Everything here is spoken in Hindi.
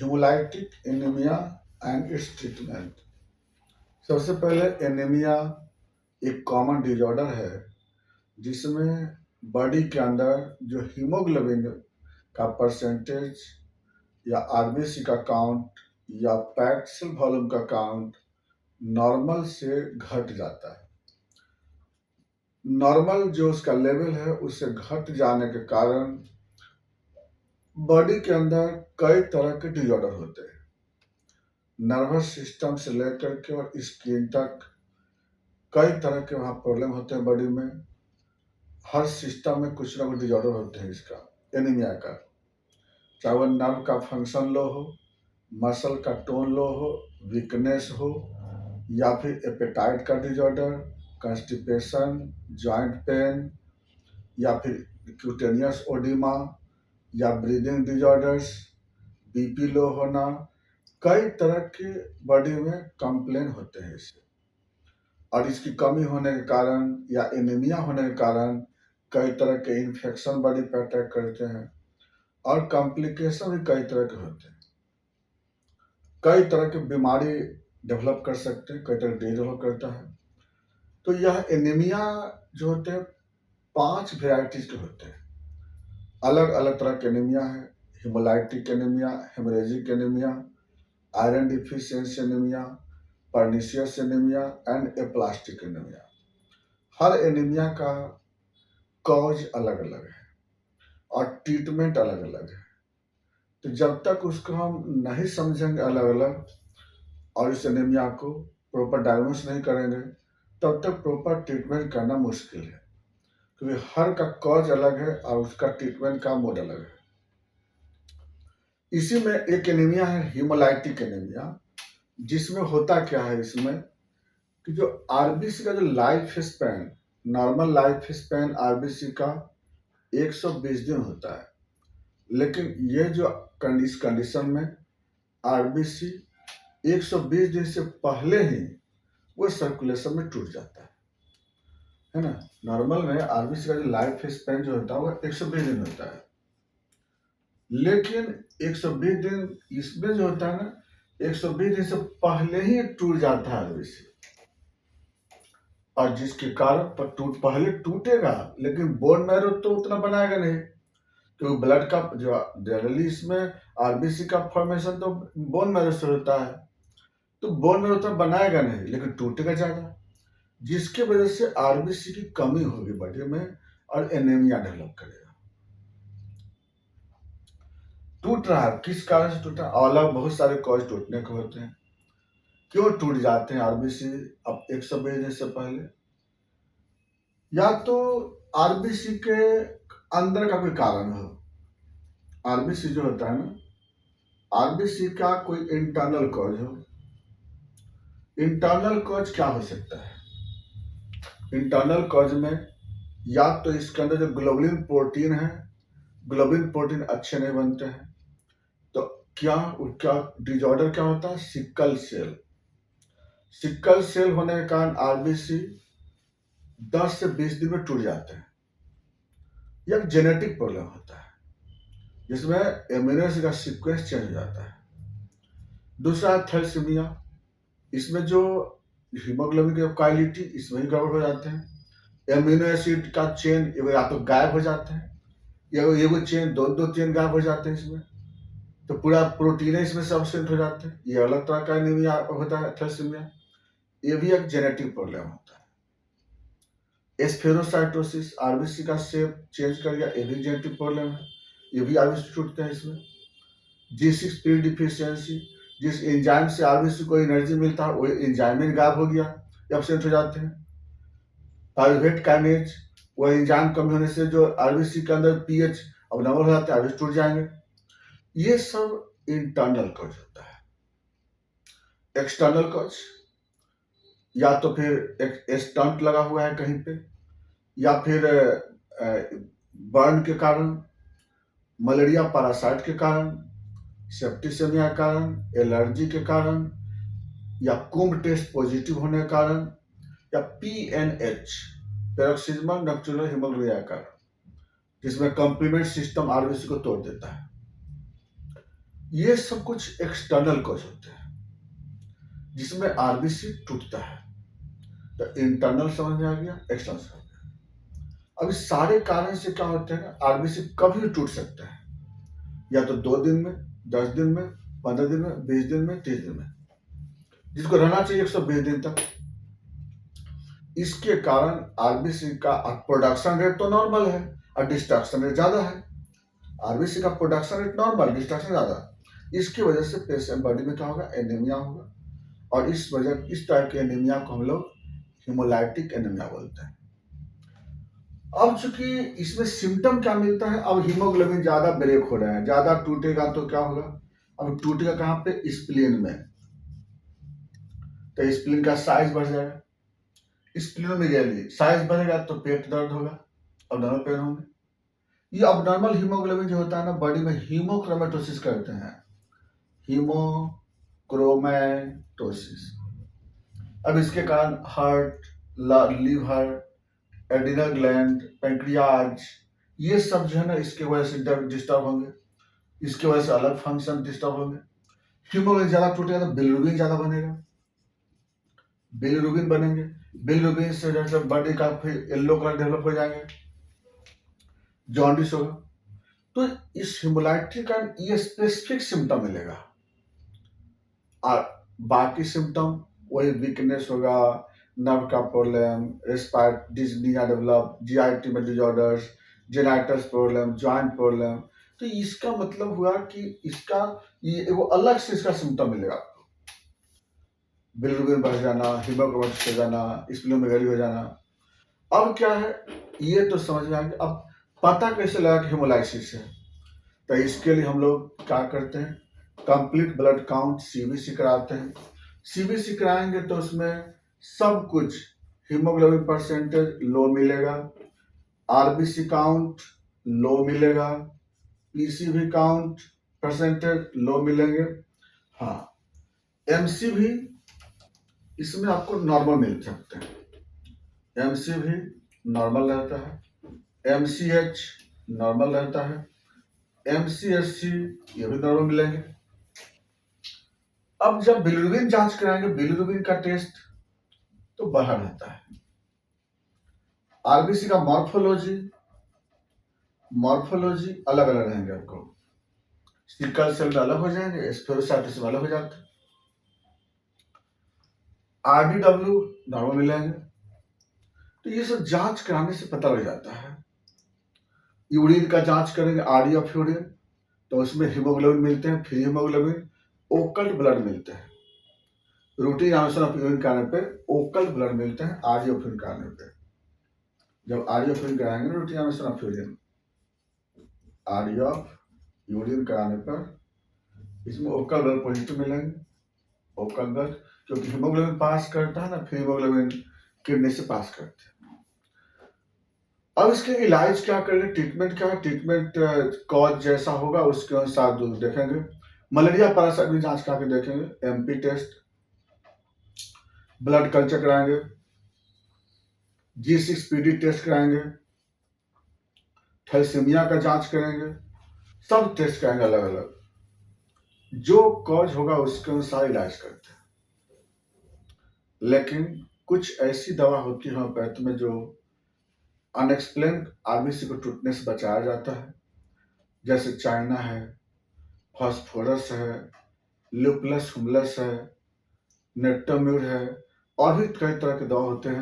Haemolytic anaemia and it's treatment. सबसे पहले एनीमिया एक कॉमन डिजॉर्डर है जिसमें बॉडी के अंदर जो हीमोग्लोबिन का परसेंटेज या आरबीसी का काउंट या पैक्ड सेल वॉल्यूम का काउंट नॉर्मल से घट जाता है। नॉर्मल जो उसका लेवल है उससे घट जाने के कारण बॉडी के अंदर कई तरह के डिजॉर्डर होते हैं। नर्वस सिस्टम से लेकर के और स्किन तक कई तरह के वहाँ प्रॉब्लम होते हैं बॉडी में। हर सिस्टम में कुछ ना कुछ डिजॉर्डर होते हैं इसका एनीमिया का, चाहे वो नर्व का फंक्शन लो हो, मसल का टोन लो हो, वीकनेस हो, या फिर एपेटाइट का डिजॉर्डर, कॉन्स्टिपेशन, जॉइंट पेन, या फिर क्यूटेनियस ओडिमा, या ब्रीदिंग डिजॉर्डर्स, बीपी लो होना। कई तरह के बॉडी में कंप्लेन होते हैं इससे, और इसकी कमी होने के कारण या एनीमिया होने के कारण कई तरह के इन्फेक्शन बॉडी पर अटैक करते हैं और कॉम्प्लिकेशन भी कई तरह के होते हैं। कई तरह की बीमारी डेवलप कर सकते हैं, कई तरह के डेवलप करता है। तो यह एनीमिया जो होते हैं 5 वेराइटीज के होते हैं। अलग अलग तरह के एनीमिया है। Haemolytic anaemia, haemorrhagic anaemia, iron deficiency anaemia, pernicious anaemia and aplastic anaemia. Her anaemia का कॉज अलग अलग है और ट्रीटमेंट अलग अलग है। तो जब तक उसको हम नहीं समझेंगे अलग अलग और इस एनीमिया को प्रॉपर डायग्नोस नहीं करेंगे, तब तक प्रॉपर ट्रीटमेंट करना मुश्किल है, क्योंकि हर का कॉज अलग है और उसका ट्रीटमेंट का मोड अलग है। इसी में एक एनीमिया है हीमोलाइटिक एनीमिया, जिसमें होता क्या है इसमें कि जो आरबीसी का जो life span, normal life span RBC का 120 दिन होता है, लेकिन ये जो इस कंडीशन में आरबीसी 120 दिन से पहले ही वो सर्कुलेशन में टूट जाता है ना। नॉर्मल में आरबीसी का जो लाइफ स्पैन जो होता है वो 120 दिन होता है, लेकिन 120 दिन इसमें जो होता है ना, 120 दिन से पहले ही टूट जाता है आरबीसी, और जिसके कारण पहले टूटेगा, लेकिन बोन मैरो तो उतना बनाएगा नहीं, क्योंकि ब्लड का जो जनरली इसमें आरबीसी का फॉर्मेशन तो बोन मैरो से होता है, तो बोन मैरो तो बनाएगा नहीं, लेकिन टूटेगा ज्यादा, जिसकी वजह से आरबीसी की कमी होगी बॉडी में और एनीमिया डेवलप करेगा। टूट रहा है, किस कारण से टूटा? अलग बहुत सारे कॉज टूटने के होते हैं। क्यों टूट जाते हैं आरबीसी अब 120 दिन से पहले? या तो आरबीसी के अंदर का कोई कारण हो। आरबीसी जो होता है ना, आरबीसी का कोई इंटरनल कॉज हो। इंटरनल कॉज क्या हो सकता है? इंटरनल कॉज में या तो इसके अंदर जो ग्लोबुलिन प्रोटीन है, ग्लोबुलिन प्रोटीन अच्छे नहीं बनते हैं, तो क्या डिजॉर्डर क्या होता है? Sickle cell. सिकल सेल होने के कारण आरबीसी 10 से 20 दिन में टूट जाते हैं। यह जेनेटिक प्रॉब्लम होता है, जिसमें एमिनो एसिड का सीक्वेंस चेंज हो जाता है। दूसरा थैलेसीमिया, इसमें जो हीमोग्लोबिन की क्वालिटी इसमें ही गड़बड़ हो जाते हैं। एमिनो एसिड का चेन या तो गायब हो जाते हैं, या एगो चेन दो चेन गायब हो जाते हैं इसमें, तो पूरा प्रोटीन इसमें से एब्सेंट हो जाते हैं। ये अलग तरह का एनीमिया होता है थैलेसीमिया। ये भी एक जेनेटिक प्रॉब्लम होता है। एस्फेरोसाइटोसिस, आरबीसी का शेप चेंज कर गया, ये भी जेनेटिक प्रॉब्लम है, ये भी आरबीसी टूटते हैं इसमें। G6Pil डिफिशियंसी, जिस एंजाइम से आरबीसी को एनर्जी मिलता है वो एंजाइम ही गायब हो गया, एब्सेंट हो जाते हैं। पाइरुवेट काइनेज, वो एंजाइम कमी होने से जो आरबीसी के अंदर पीएच अब नॉर्मल हो जाता है, आरबीसी टूट जाएंगे। ये सब इंटरनल कॉज होता है। एक्सटर्नल कॉज, या तो फिर एक स्टंट लगा हुआ है कहीं पे, या फिर बर्न के कारण, मलेरिया पैरासाइट के कारण, सेप्टिसेमिया के कारण, एलर्जी के कारण, या कुंभ टेस्ट पॉजिटिव होने के कारण, या पीएनएच, पैरोक्सिस्मल नक्टर्नल हेमोग्लोबिन के कारण, जिसमें कंप्लीमेंट सिस्टम आरबीसी को तोड़ देता है। ये सब कुछ एक्सटर्नल कॉज होते हैं जिसमें आरबीसी टूटता है। तो इंटरनल समझ में आ गया, एक्सटर्नल समझ में आ गया। अब इस सारे कारण से क्या होते हैं ना, आरबीसी कभी भी टूट सकता है, या तो 2 दिन में, 10 दिन में, 15 दिन में, 20 दिन में, 30 दिन में, जिसको रहना चाहिए 120 दिन तक। इसके कारण आरबीसी का प्रोडक्शन रेट तो नॉर्मल है और डिस्ट्रक्शन रेट ज्यादा है। आरबीसी का प्रोडक्शन रेट नॉर्मल, डिस्ट्रक्शन ज्यादा। इसकी वजह से पेशेंट बॉडी में क्या होगा, एनीमिया होगा, और इस टाइप के एनीमिया को हम लोग हिमोलाइटिक एनीमिया बोलते हैं। अब चूंकि इसमें सिम्टम क्या मिलता है, अब हीमोग्लोबिन ज्यादा ब्रेक हो रहा है, ज्यादा टूटेगा तो क्या होगा, अब टूटेगा कहाँ पे, स्प्लीन में, तो स्प्लीन का साइज बढ़ जाएगा। स्प्लीनोमेगाली साइज बढ़ेगा तो पेट दर्द होगा, अबनॉर्मल पेन होंगे। ये अबनॉर्मल हीमोग्लोबिन जो होता है ना, बॉडी में हीमोक्रोमेटोसिस करते हैं, हीमोक्रोमेटोसिस। अब इसके कारण heart, liver, adrenal gland, pancreas, ये सब जो है ना, इसके वजह से डिस्टर्ब होंगे, इसके वजह से अलग फंक्शन डिस्टर्ब होंगे। हीमोग्लोबिन ज्यादा टूटेगा तो बिलिरुबिन ज्यादा बनेगा, बिलिरुबिन बनेंगे, बिलिरुबिन से जैसे बॉडी का फिर येलो कलर डेवलप हो जाएंगे, जॉन्डिस होगा। तो इस हिमोलाइटिक का ये स्पेसिफिक सिम्टम मिलेगा, और बाकी सिम्टम वही वीकनेस होगा, नर्व का प्रॉब्लम, डिस्निया डेवलप, जीआईटी में डिजॉर्डर्स, जेनाइटस प्रॉब्लम, जॉइंट प्रॉब्लम। तो इसका मतलब हुआ कि इसका ये वो अलग से इसका सिम्टम मिलेगा आपको, बिलिरुबिन बढ़ जाना, हीमोग्लोबिन हो जाना, स्प्लीनोमेगाली हो जाना। अब क्या है, ये तो समझ में आ गया। अब पता कैसे लगा कि हेमोलाइसिस है, तो इसके लिए हम लोग क्या करते हैं, कंप्लीट ब्लड काउंट सीबीसी कराते हैं। सीबीसी कराएंगे तो उसमें सब कुछ, हीमोग्लोबिन परसेंटेज लो मिलेगा, आरबीसी काउंट लो मिलेगा, पीसीबी काउंट परसेंटेज लो मिलेंगे। हाँ, एमसी भी इसमें आपको नॉर्मल मिल सकते हैं, एमसी भी नॉर्मल रहता है, एमसीएच नॉर्मल रहता है, एमसीएससी ये भी नॉर्मल मिलेंगे। अब जब बिलिरुबिन जांच कराएंगे, बिलिरुबिन का टेस्ट तो बढ़ा रहता है। आरबीसी का मॉर्फोलॉजी अलग अलग रहेंगे, आपको सिकल सेल में अलग हो जाएंगे, स्पेरोसाइटिस में अलग हो जाते हैं, आरडीडब्ल्यू नॉर्मल मिलेंगे। तो ये सब जांच कराने से पता लग जाता है। यूरिन का जांच करेंगे, आरडी ऑफ यूरिन, तो उसमें हीमोग्लोबिन मिलते हैं, फ्री हीमोग्लोबिन, ओकल्ट ब्लड मिलते हैं। रूटीन एनालिसिस ऑफ यूरिन कराने पे ओकल्ट ब्लड मिलते हैं, आरडी ऑफ यूरिन कराने पे। जब आरडी ऑफ यूरिन कराएंगे, routine analysis of urine, RD of urine कराने पर इसमें ओकल ब्लड पॉजिटिव मिलेंगे, ओकल ब्लड, क्योंकि हीमोग्लोबिन पास करता है ना, फिर हीमोग्लोबिन किडनी से पास करते हैं। अब इसके इलाज क्या करेंगे, ट्रीटमेंट क्या है, ट्रीटमेंट कॉज जैसा होगा उसके अनुसार दूर देखेंगे। मलेरिया पैरासाइट भी जांच करा के देखेंगे, एमपी टेस्ट, ब्लड कल्चर कराएंगे, G6PD टेस्ट कराएंगे, थैलेसीमिया का जांच करेंगे, सब टेस्ट कराएंगे अलग अलग, जो कॉज होगा उसके अनुसार इलाज करते हैं। लेकिन कुछ ऐसी दवा होती है होम्योपैथी में जो अनएक्सप्लेन आरबीसी को टूटने से बचाया जाता है, जैसे चाइना है, फॉस्फोरस है, ल्यूपुलस हुमुलस है, नेट्टाम्यूर है, और भी कई तरह के दवा होते हैं।